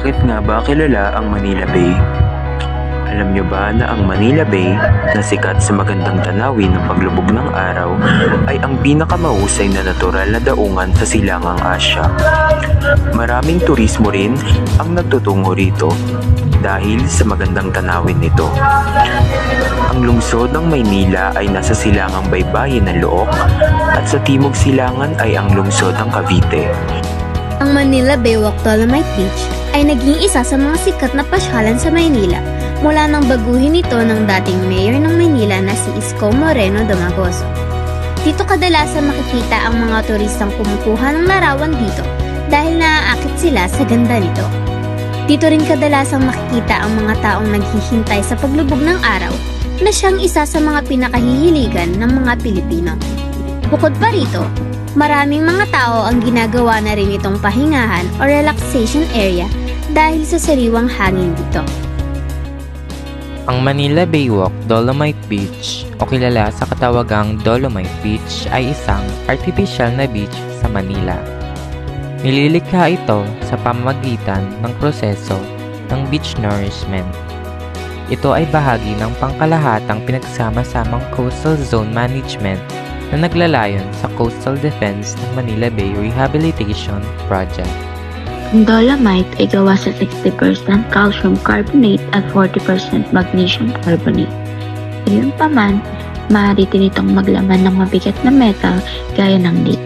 Bakit nga ba kilala ang Manila Bay? Alam nyo ba na ang Manila Bay, na sikat sa magandang tanawin ng paglubog ng araw, ay ang pinakamahusay na natural na daungan sa Silangang Asya. Maraming turismo rin ang nagtutungo rito dahil sa magandang tanawin nito. Ang lungsod ng Maynila ay nasa silangang baybayin ng Looc at sa timog silangan ay ang lungsod ng Cavite. Ang Manila Baywalk Dolomite Beach ay naging isa sa mga sikat na pasyalan sa Maynila mula nang baguhin ito ng dating mayor ng Maynila na si Isko Moreno Domagoso. Dito kadalasan makikita ang mga turistang kumukuha ng larawan dito dahil naaakit sila sa ganda nito. Dito rin kadalasang makikita ang mga taong naghihintay sa paglubog ng araw na siyang isa sa mga pinakahihiligan ng mga Pilipino. Bukod pa rito, maraming mga tao ang ginagawa na rin itong pahingahan o relaxation area dahil sa sariwang hangin dito. Ang Manila Baywalk Dolomite Beach o kilala sa katawagang Dolomite Beach ay isang artificial na beach sa Manila. Nililikha ito sa pamamagitan ng proseso ng beach nourishment. Ito ay bahagi ng pangkalahatang pinagsama-samang coastal zone management na naglalayon sa coastal defense ng Manila Bay Rehabilitation Project. Ang dolomite ay gawa sa 60% calcium carbonate at 40% magnesium carbonate. Gayunpaman, maaari din itong maglaman ng mabigat na metal gaya ng lead.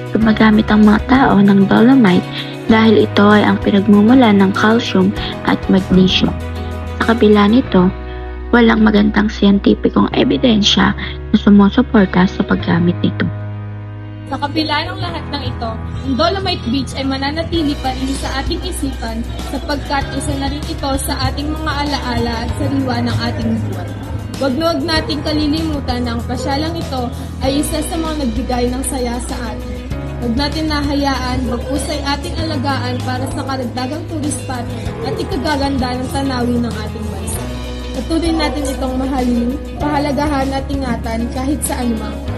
Gumagamit ang mga tao ng dolomite dahil ito ay ang pinagmumula ng calcium at magnesium. Sa kabila nito, walang magandang siyentipikong ebidensya na sumusuporta sa paggamit nito. Sa kabila ng lahat ng ito, ang Dolomite Beach ay mananatili pa rin sa ating isipan sapagkat isa na rin ito sa ating mga alaala at sariwa ng ating buhay. Huwag nating kalilimutan na ang pasyalang ito ay isa sa mga nagbigay ng saya sa atin. Huwag natin nahayaan, mag-usay ating alagaan para sa karagdagang tourist spot at ikagaganda ng tanawin ng ating bansa. Patuloy natin itong mahalin, pahalagahan at ingatan kahit saan man.